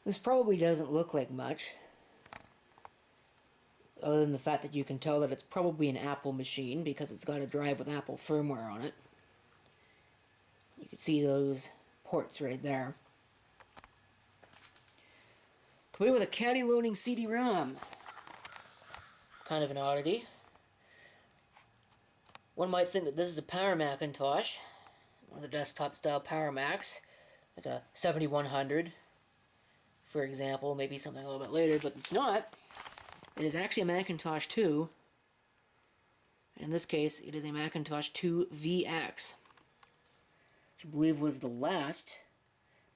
This probably doesn't look like much, other than the fact that you can tell that it's probably an Apple machine because it's got a drive with Apple firmware on it. You can see those ports right there. Complete with a caddy loading CD-ROM. Kind of an oddity. One might think that this is a Power Macintosh, one of the desktop style Power Macs, like a 7100, for example, maybe something a little bit later, but it's not. It is actually a Macintosh II. In this case, it is a Macintosh IIvx, which I believe was the last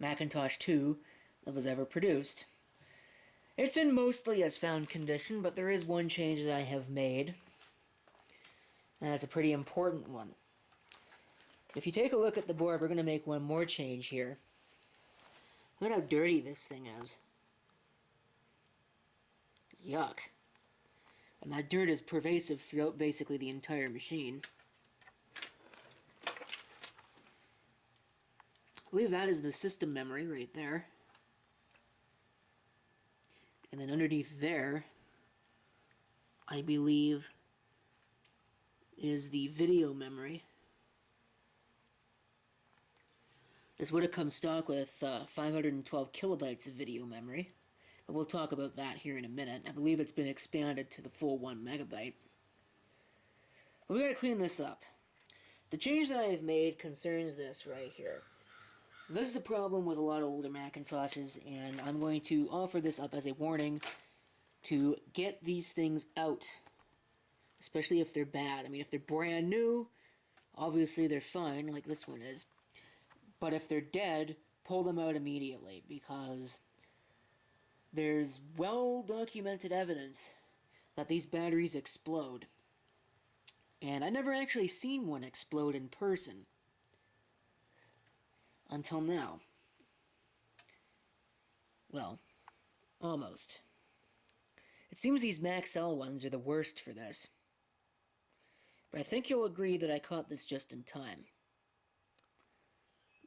Macintosh II that was ever produced. It's in mostly as found condition, but there is one change that I have made, and that's a pretty important one. If you take a look at the board, we're going to make one more change here. Look at how dirty this thing is. Yuck. And that dirt is pervasive throughout basically the entire machine. I believe that is the system memory right there. And then underneath there, I believe, is the video memory. This would have come stock with 512 kilobytes of video memory, but we'll talk about that here in a minute. I believe it's been expanded to the full 1 megabyte. But we gotta clean this up. The change that I have made concerns this right here. This is a problem with a lot of older Macintoshes, and I'm going to offer this up as a warning to get these things out, especially if they're bad. I mean, if they're brand new, obviously they're fine, like this one is. But if they're dead, pull them out immediately, because there's well-documented evidence that these batteries explode. And I never actually seen one explode in person. Until now. Well, almost. It seems these Max-L ones are the worst for this. But I think you'll agree that I caught this just in time.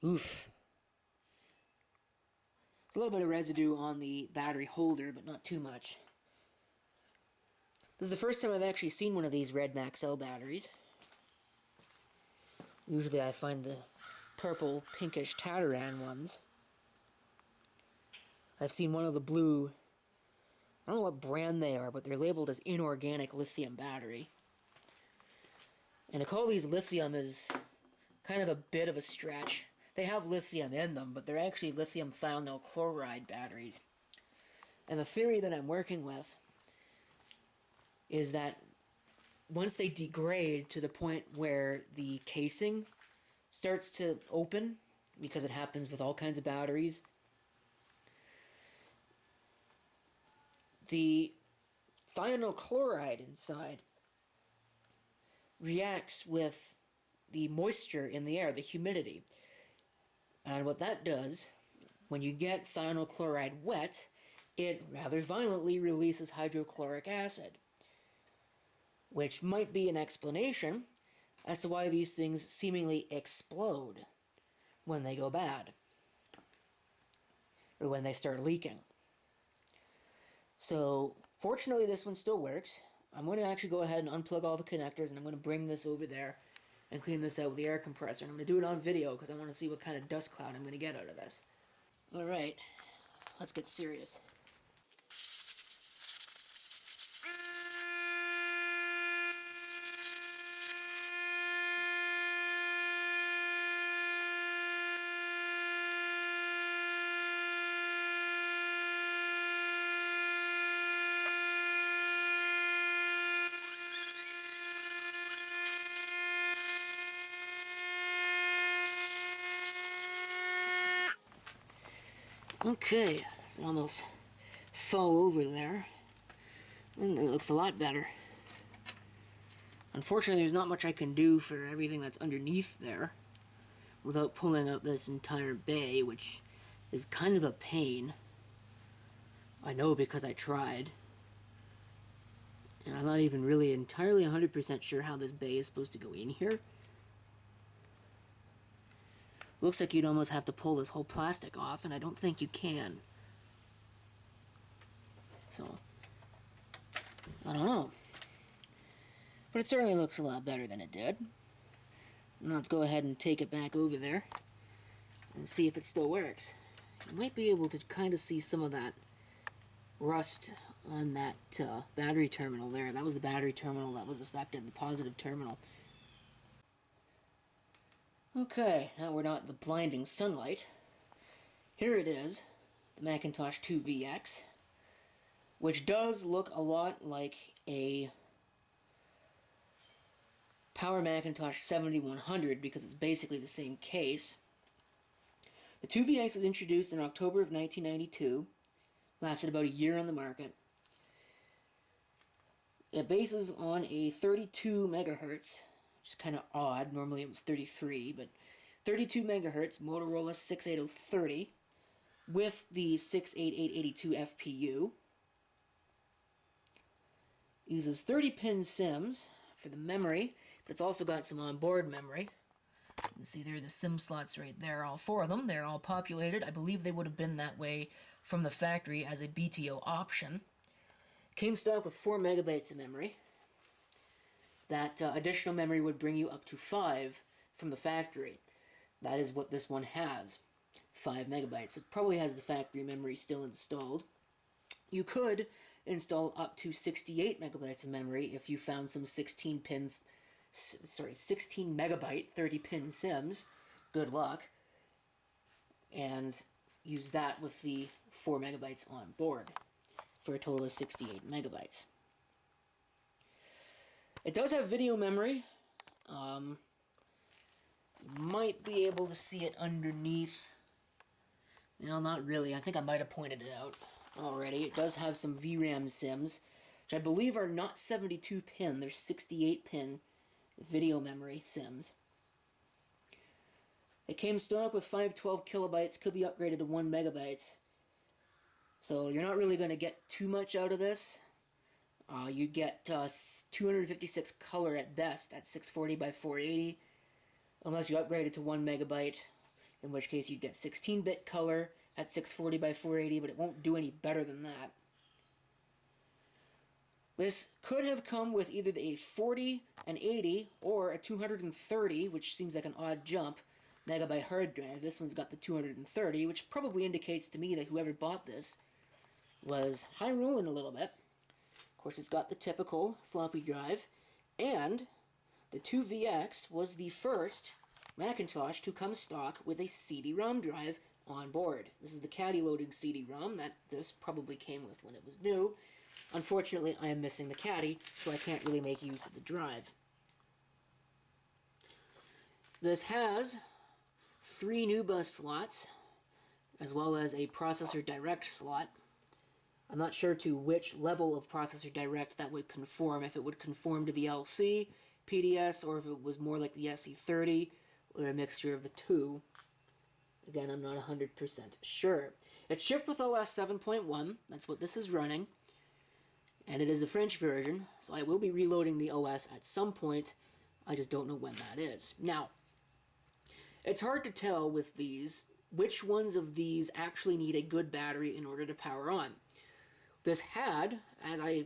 Oof. There's a little bit of residue on the battery holder, but not too much. This is the first time I've actually seen one of these red Max-L batteries. Usually I find the purple, pinkish Tataran ones. I've seen one of the blue, I don't know what brand they are, but they're labeled as inorganic lithium battery. And to call these lithium is kind of a bit of a stretch. They have lithium in them, but they're actually lithium thionyl chloride batteries. And the theory that I'm working with is that once they degrade to the point where the casing starts to open, because it happens with all kinds of batteries, the thionyl chloride inside reacts with the moisture in the air, the humidity. And what that does, when you get thionyl chloride wet, it rather violently releases hydrochloric acid, which might be an explanation as to why these things seemingly explode when they go bad, or when they start leaking. So, fortunately this one still works. I'm going to actually go ahead and unplug all the connectors, and I'm going to bring this over there and clean this out with the air compressor. And I'm going to do it on video because I want to see what kind of dust cloud I'm going to get out of this. Alright, let's get serious. Okay, so almost fell over there. And it looks a lot better. Unfortunately, there's not much I can do for everything that's underneath there without pulling out this entire bay, which is kind of a pain. I know because I tried. And I'm not even really entirely 100% sure how this bay is supposed to go in here. Looks like you'd almost have to pull this whole plastic off, and I don't think you can. So, I don't know. But it certainly looks a lot better than it did. Now let's go ahead and take it back over there and see if it still works. You might be able to kind of see some of that rust on that battery terminal there. That was the battery terminal that was affected, the positive terminal. Okay, now we're not in the blinding sunlight. Here it is, the Macintosh IIvx, which does look a lot like a Power Macintosh 7100 because it's basically the same case. The IIvx was introduced in October of 1992, lasted about a year on the market. It bases on a 32 megahertz, which is kind of odd. Normally it was 33, but 32 megahertz Motorola 68030 with the 68882 FPU. Uses 30-pin SIMs for the memory, but it's also got some onboard memory. You can see there are the SIM slots right there, all four of them. They're all populated. I believe they would have been that way from the factory as a BTO option. Came stock with 4 megabytes of memory. That additional memory would bring you up to 5 from the factory. That is what this one has, 5 megabytes. It probably has the factory memory still installed. You could install up to 68 megabytes of memory if you found some 16 megabyte 30-pin SIMs. Good luck. And use that with the 4 megabytes on board for a total of 68 megabytes. It does have video memory. You might be able to see it underneath. No, not really. I think I might have pointed it out already. It does have some VRAM SIMs, which I believe are not 72-pin. They're 68-pin video memory SIMs. It came stock with 512 kilobytes, could be upgraded to 1 megabytes. So you're not really going to get too much out of this. You get 256 color at best at 640 by 480, unless you upgrade it to 1 megabyte, in which case you'd get 16-bit color at 640 by 480, but it won't do any better than that. This could have come with either a 40, an 80, or a 230, which seems like an odd jump, megabyte hard drive. This one's got the 230, which probably indicates to me that whoever bought this was high rolling a little bit. Of course, it's got the typical floppy drive, and the IIvx was the first Macintosh to come stock with a CD-ROM drive on board. This is the caddy loading CD-ROM that this probably came with when it was new. Unfortunately, I am missing the caddy, so I can't really make use of the drive. This has 3 new bus slots, as well as a processor direct slot. I'm not sure to which level of processor direct that would conform, if it would conform to the LC, PDS, or if it was more like the SE30, or a mixture of the two. Again, I'm not 100% sure. It's shipped with OS 7.1, that's what this is running, and it is the French version, so I will be reloading the OS at some point. I just don't know when that is. Now, it's hard to tell with these which ones of these actually need a good battery in order to power on. This had, as I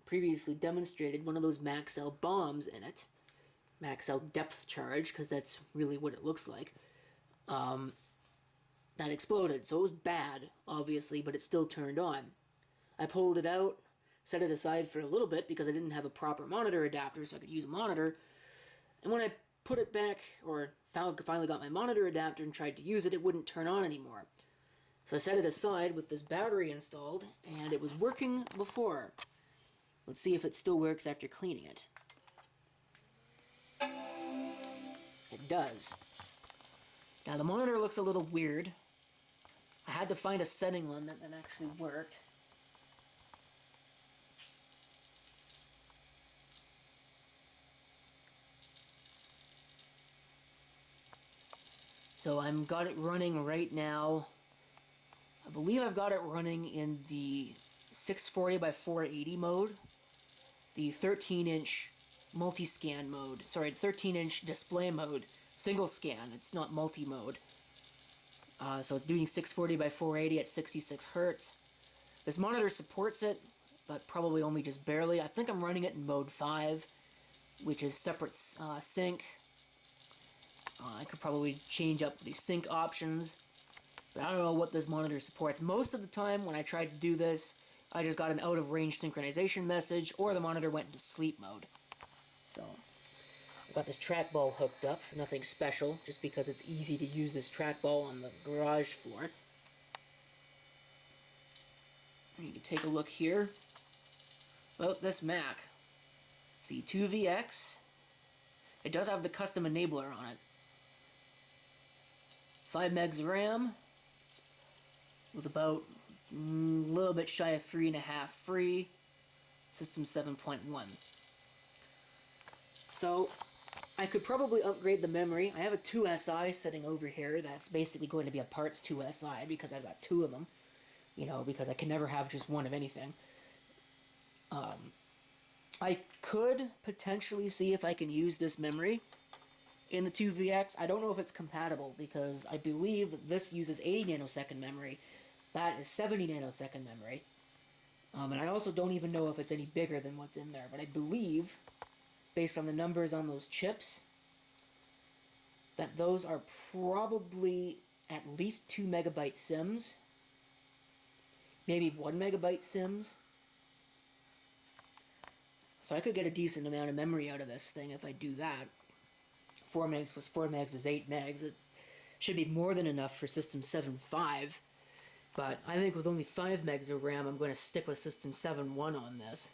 previously demonstrated, one of those Maxell bombs in it. Maxell depth charge, because that's really what it looks like. That exploded, so it was bad, obviously, but it still turned on. I pulled it out, set it aside for a little bit because I didn't have a proper monitor adapter, so I could use a monitor. And when I put it back, or finally got my monitor adapter and tried to use it, it wouldn't turn on anymore. So I set it aside with this battery installed, and it was working before. Let's see if it still works after cleaning it. It does. Now the monitor looks a little weird. I had to find a setting on that actually worked. So I've got it running right now. I believe I've got it running in the 640 by 480 mode, the 13-inch multi-scan mode, sorry, 13-inch display mode, single scan, it's not multi-mode. So it's doing 640 by 480 at 66 Hertz. This monitor supports it. but probably only just barely. I think I'm running it in mode 5, which is separate sync. I could probably change up the sync options, but I don't know what this monitor supports. Most of the time when I tried to do this, I just got an out-of-range synchronization message, or the monitor went into sleep mode. So, I got this trackball hooked up, nothing special, just because it's easy to use this trackball on the garage floor. And you can take a look here about this Mac. C2VX. It does have the custom enabler on it. 5 megs of RAM, with about a little bit shy of 3.5 free, system 7.1. So, I could probably upgrade the memory. I have a 2SI sitting over here that's basically going to be a parts 2SI because I've got 2 of them. You know, because I can never have just one of anything. I could potentially see if I can use this memory in the 2VX. I don't know if it's compatible because I believe that this uses 80 nanosecond memory. That is 70 nanosecond memory. And I also don't even know if it's any bigger than what's in there. But I believe, based on the numbers on those chips, that those are probably at least 2 megabyte sims. Maybe 1 megabyte sims. So I could get a decent amount of memory out of this thing if I do that. 4 megs plus 4 megs is 8 megs. It should be more than enough for System 7.5. But I think with only 5 megs of RAM, I'm going to stick with System 7.1 on this.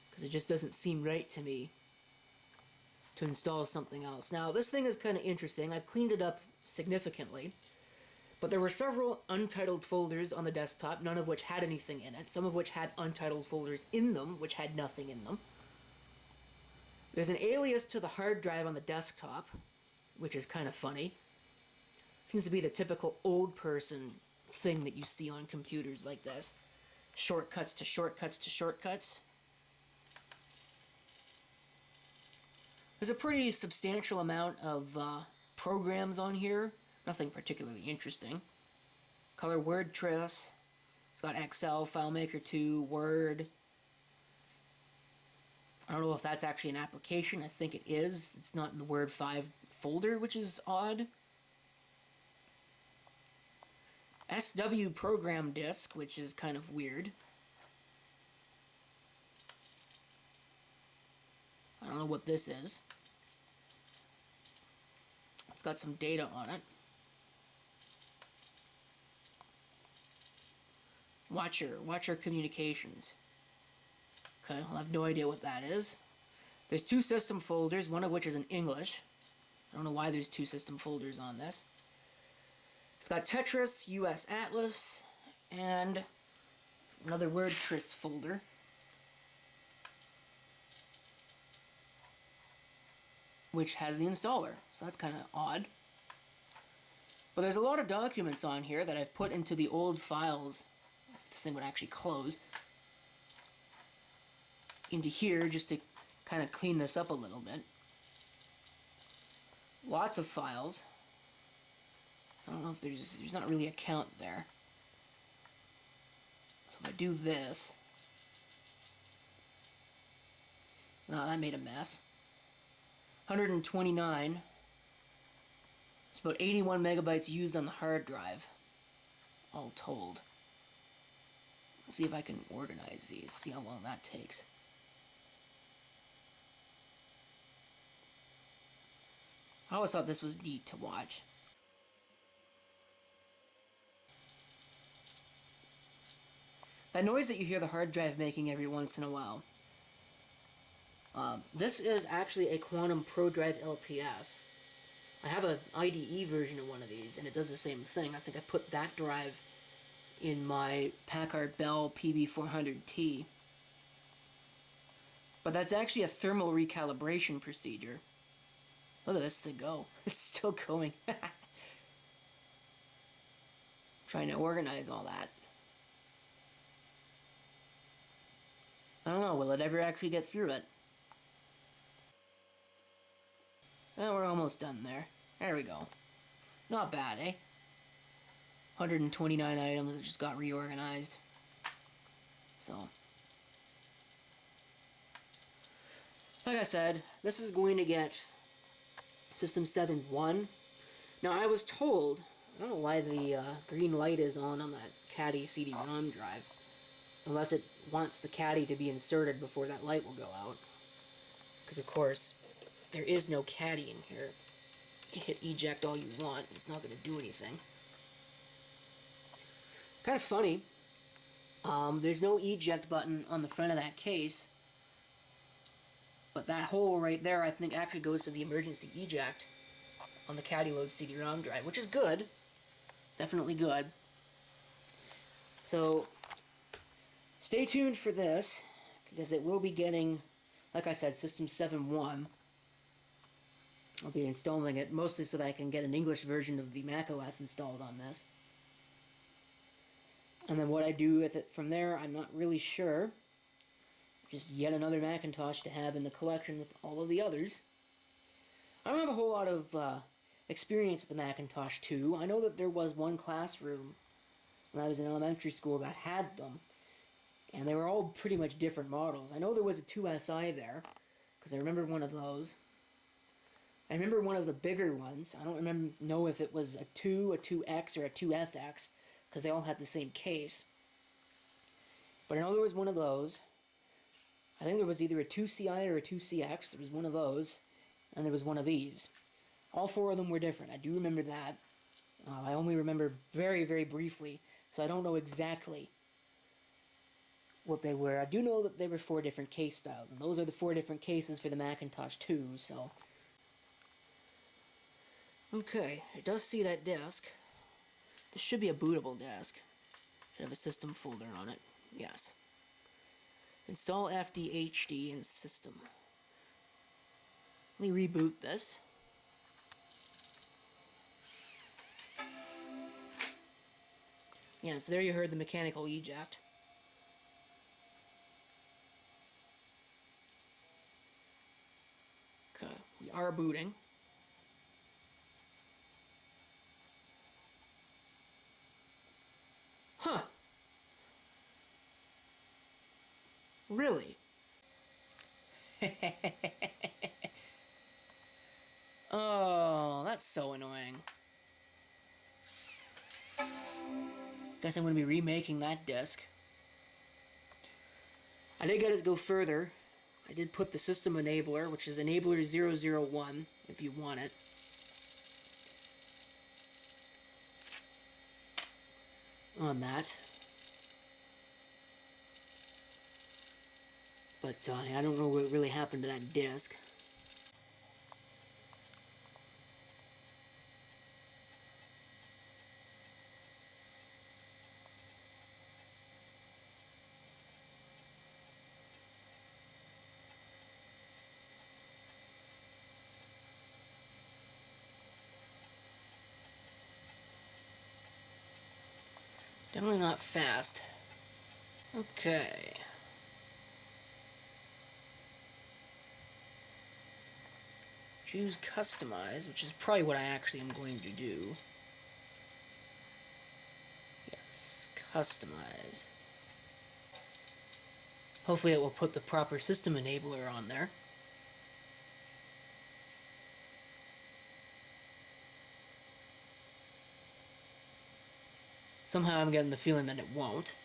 Because it just doesn't seem right to me to install something else. Now, this thing is kind of interesting. I've cleaned it up significantly. But there were several untitled folders on the desktop, none of which had anything in it. Some of which had untitled folders in them, which had nothing in them. There's an alias to the hard drive on the desktop, which is kind of funny. Seems to be the typical old person thing that you see on computers like this. Shortcuts to shortcuts to shortcuts. There's a pretty substantial amount of programs on here. Nothing particularly interesting. Color Word Trace. It's got Excel, FileMaker 2, Word. I don't know if that's actually an application. I think it is. It's not in the Word 5 folder, which is odd. SW Program Disk, which is kind of weird. I don't know what this is. It's got some data on it. Watcher Communications. Okay, well, I have no idea what that is. There's 2 system folders, one of which is in English. I don't know why there's 2 system folders on this. It's got Tetris, US Atlas, and another Word Tris folder. Which has the installer, so that's kind of odd. But there's a lot of documents on here that I've put into the old files, if this thing would actually close, into here just to kind of clean this up a little bit. Lots of files. I don't know if there's not really a count there. So if I do this, no, that made a mess. 129. It's about 81 megabytes used on the hard drive, all told. Let's see if I can organize these, see how long that takes. I always thought this was neat to watch. That noise that you hear the hard drive making every once in a while. This is actually a Quantum ProDrive LPS. I have an IDE version of one of these, and it does the same thing. I think I put that drive in my Packard Bell PB400T. But that's actually a thermal recalibration procedure. Look at this thing go. It's still going. Trying to organize all that. I don't know, will it ever actually get through it? Well, we're almost done there. There we go. Not bad, eh? 129 items that just got reorganized. So, like I said, this is going to get System 7.1. Now, I was told, I don't know why the green light is on that caddy CD-ROM drive, unless it wants the caddy to be inserted before that light will go out. Because, of course, there is no caddy in here. You can hit eject all you want, it's not going to do anything. Kind of funny, there's no eject button on the front of that case, but that hole right there, I think, actually goes to the emergency eject on the caddy load CD-ROM drive, which is good. Definitely good. So, stay tuned for this, because it will be getting, like I said, System 7.1. I'll be installing it, mostly so that I can get an English version of the macOS installed on this. And then what I do with it from there, I'm not really sure. Just yet another Macintosh to have in the collection with all of the others. I don't have a whole lot of experience with the Macintosh II. I know that there was one classroom when I was in elementary school that had them, and they were all pretty much different models. I know there was a 2SI there, because I remember one of those. I remember one of the bigger ones. I don't know if it was a 2, a 2X, or a 2FX, because they all had the same case. But I know there was one of those. I think there was either a 2CI or a 2CX. There was one of those, and there was one of these. All four of them were different. I do remember that. I only remember very, very briefly, so I don't know exactly what they were. I do know that they were 4 different case styles, and those are the 4 different cases for the Macintosh II, so... Okay, it does see that disk. This should be a bootable disk. Should have a system folder on it. Yes. Install FDHD in system. Let me reboot this. Yes, there you heard the mechanical eject. Okay, we are booting. Huh. Really? Oh, that's so annoying. Guess I'm going to be remaking that disk. I did get it to go further. I did put the system enabler, which is enabler 001, if you want it. On that. But I don't know what really happened to that disk. Definitely not fast. Okay. Choose customize, which is probably what I actually am going to do. Yes, customize. Hopefully it will put the proper system enabler on there. Somehow I'm getting the feeling that it won't.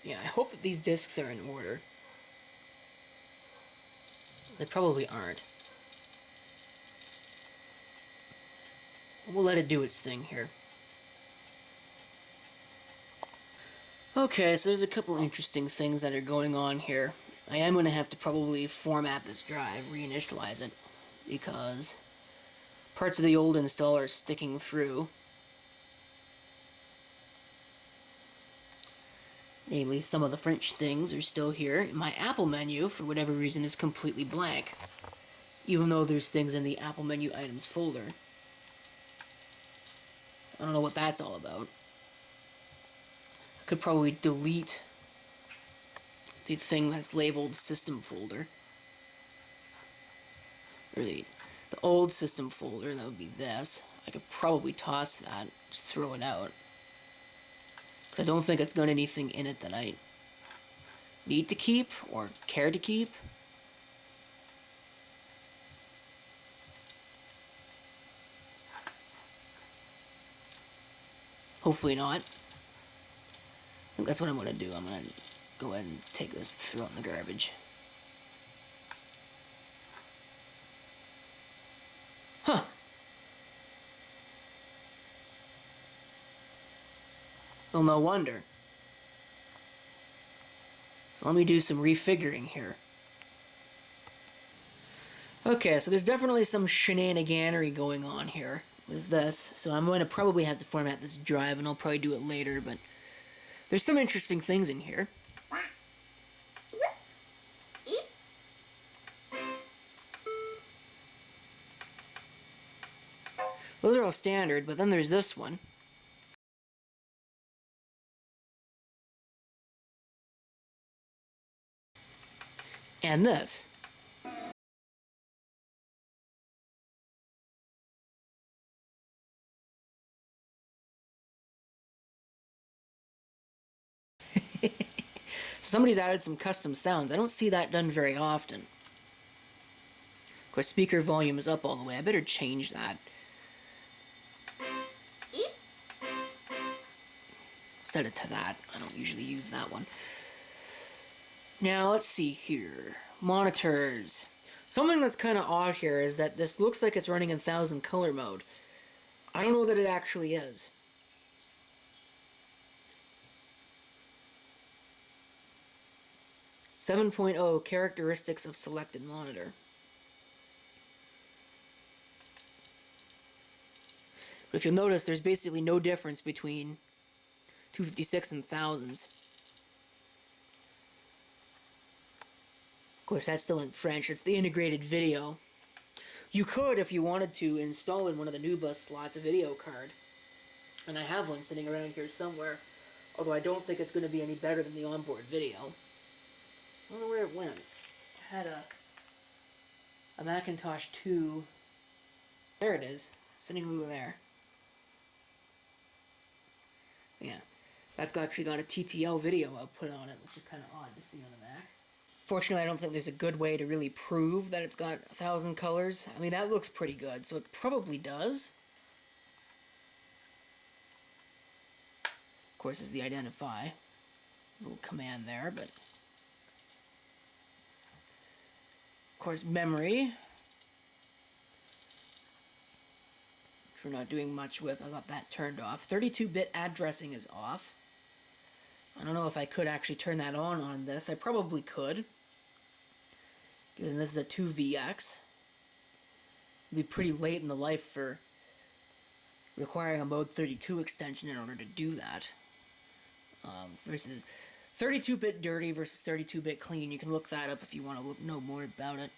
Yeah, I hope that these discs are in order. They probably aren't. We'll let it do its thing here. Okay, so there's a couple interesting things that are going on here. I am going to have to probably format this drive, reinitialize it, because parts of the old install are sticking through. Namely, some of the French things are still here. My Apple menu, for whatever reason, is completely blank, even though there's things in the Apple menu items folder. So I don't know what that's all about. I could probably delete the thing that's labeled system folder. Or the old system folder, that would be this. I could probably toss that, just throw it out. Because I don't think it's got anything in it that I need to keep or care to keep. Hopefully not. I think that's what I'm going to do. I'm going to go ahead and take this, throw it in the garbage. Huh. Well, no wonder. So let me do some refiguring here. Okay, so there's definitely some shenaniganery going on here with this. So I'm going to probably have to format this drive, and I'll probably do it later, but there's some interesting things in here. Those are all standard, but then there's this one. And this. Somebody's added some custom sounds. I don't see that done very often. Of course, speaker volume is up all the way. I better change that. Set it to that. I don't usually use that one. Now, let's see here. Monitors. Something that's kind of odd here is that this looks like it's running in 1000 color mode. I don't know that it actually is. "7.0 Characteristics of Selected Monitor." But if you'll notice, there's basically no difference between 256 and thousands. Of course, that's still in French. It's the integrated video. You could, if you wanted to, install in one of the new bus slots a video card. And I have one sitting around here somewhere. Although I don't think it's going to be any better than the onboard video. I don't know where it went. I had a Macintosh II. There it is. Sitting over there. Yeah. That's actually got a TTL video output on it, which is kind of odd to see on the Mac. Fortunately, I don't think there's a good way to really prove that it's got 1000 colors. I mean, that looks pretty good, so it probably does. Of course, is the identify. Little command there, but... Of course, memory. Which we're not doing much with. I got that turned off. 32-bit addressing is off. I don't know if I could actually turn that on this. I probably could. And this is a 2VX. It'd be pretty late in the life for requiring a mode 32 extension in order to do that. Versus 32-bit dirty versus 32-bit clean. You can look that up if you want to know more about it.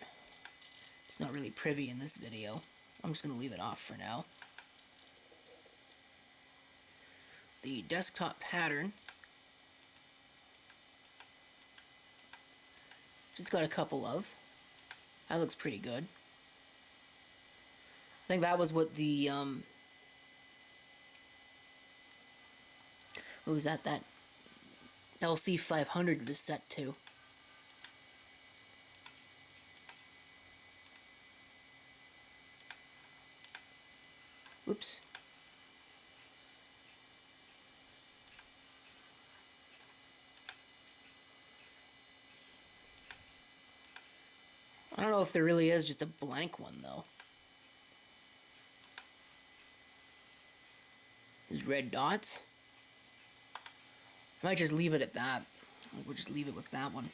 It's not really privy in this video. I'm just going to leave it off for now. The desktop pattern. It's got a couple of. That looks pretty good. I think that was what the, what was that? That LC500 was set to. Whoops. I don't know if there really is just a blank one, though. There's red dots. I might just leave it at that. We'll just leave it with that one.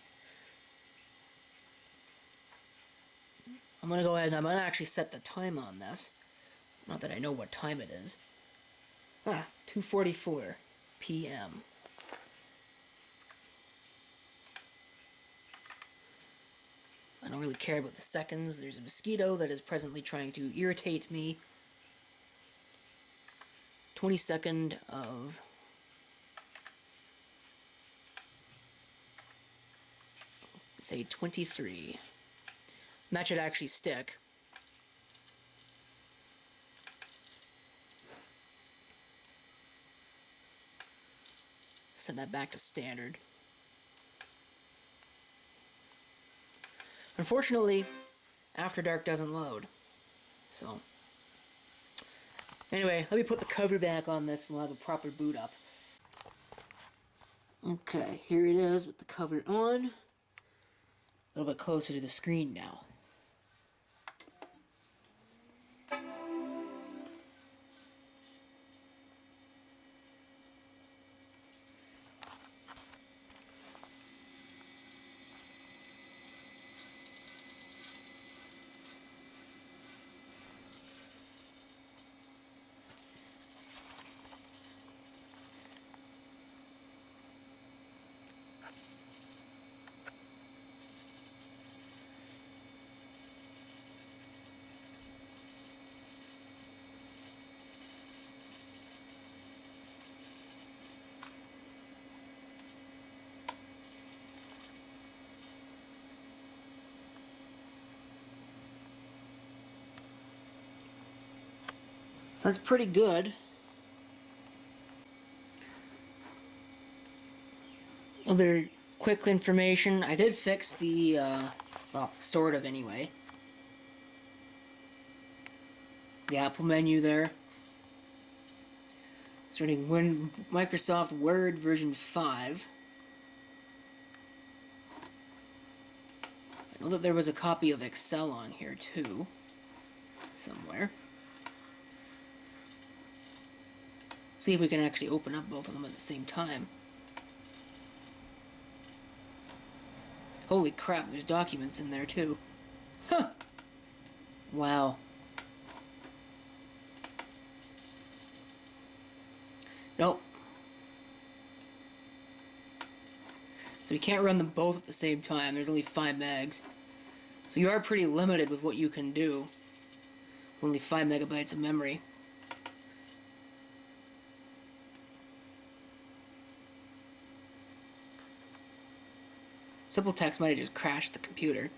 I'm going to go ahead and I'm going to actually set the time on this. Not that I know what time it is. 2:44 p.m. I don't really care about the seconds. There's a mosquito that is presently trying to irritate me. 22nd of say 23. And that should actually stick. Set that back to standard. Unfortunately, After Dark doesn't load. So, anyway, let me put the cover back on this and we'll have a proper boot up. Okay, here it is with the cover on. A little bit closer to the screen now. So that's pretty good. Other quick information, I did fix the, well, sort of anyway. The Apple menu there. It's running Microsoft Word version 5. I know that there was a copy of Excel on here too, somewhere. See if we can actually open up both of them at the same time. Holy crap, there's documents in there too. Huh! Wow. Nope. So we can't run them both at the same time. There's only 5 megs. So you are pretty limited with what you can do. Only 5 megabytes of memory. Simple text might have just crashed the computer.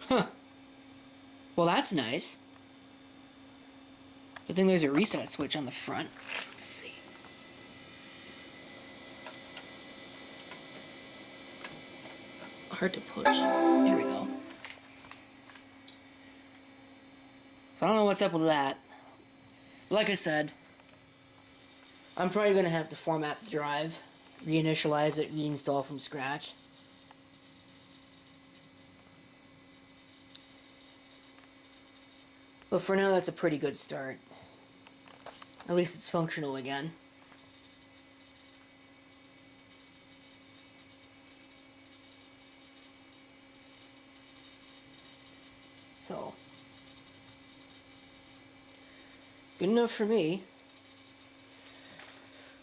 Huh. Well, that's nice. Good thing there's a reset switch on the front. Let's see. Hard to push. There we go. So I don't know what's up with that. Like I said, I'm probably going to have to format the drive, reinitialize it, reinstall from scratch. But for now, that's a pretty good start. At least it's functional again. So, good enough for me.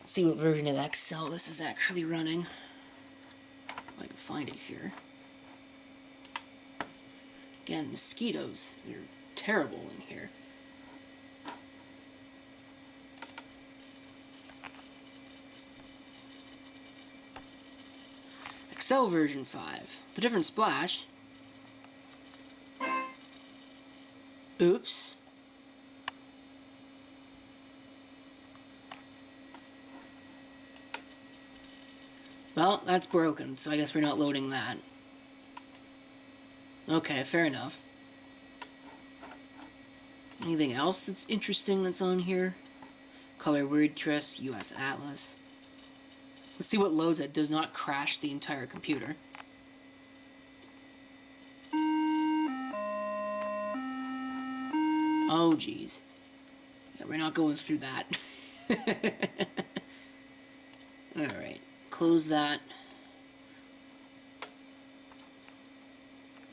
Let's see what version of Excel this is actually running. If I can find it here. Again, mosquitoes. They're terrible in here. Excel version 5. The different splash. Oops. Well, that's broken, so I guess we're not loading that. Okay, fair enough. Anything else that's interesting that's on here? Color word trace, US Atlas. Let's see what loads that does not crash the entire computer. Oh, geez. Yeah, we're not going through that. Alright, close that.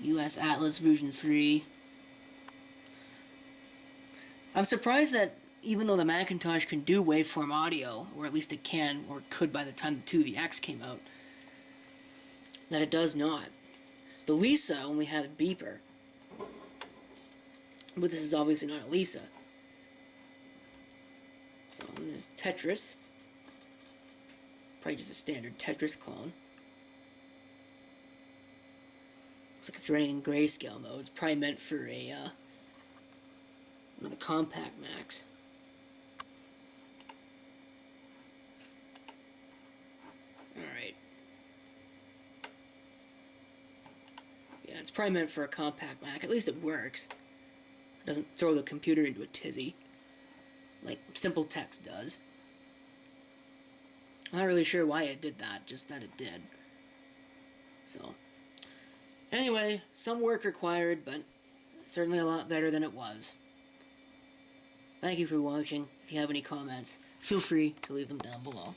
US Atlas version 3. I'm surprised that even though the Macintosh can do waveform audio, or at least it can, or could by the time the IIvx came out, that it does not. The Lisa only has beeper. But this is obviously not Elisa. So there's Tetris. Probably just a standard Tetris clone. Looks like it's running in grayscale mode. It's probably meant for a one of the compact Macs. Alright. Yeah, it's probably meant for a compact Mac. At least it works. It doesn't throw the computer into a tizzy like Simple Text does. I'm not really sure why it did that, just that it did. So, anyway, some work required, but certainly a lot better than it was. Thank you for watching. If you have any comments, feel free to leave them down below.